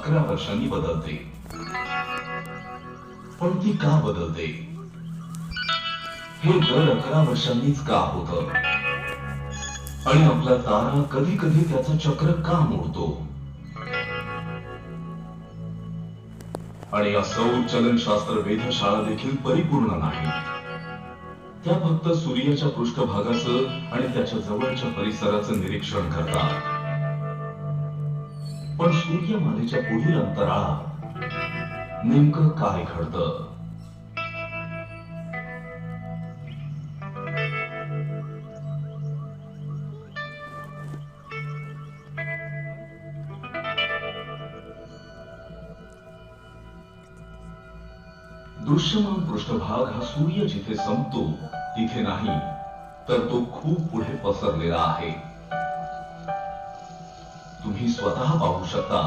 11 वर्षांनी बदलते, पण ती का बदलते हे दर 11 वर्षांनीच का होतं? आणि आपला तारा कधी कधी त्याचं चक्र का मोडतो? आणि या सौर चलनशास्त्र वेधशाळा देखील परिपूर्ण नाही. त्या फक्त सूर्याच्या पृष्ठभागाचं आणि त्याच्या जवळच्या परिसराचं निरीक्षण करतात. पण सूर्यमालेच्या पुढील अंतराळात नेमकं काय घडतं? दृश्यमान पृष्ठभाग हा सूर्य जिथे संपतो तिथे नाही, तर तो खूप पुढे पसरलेला आहे. तुम्ही स्वतः पाहू शकता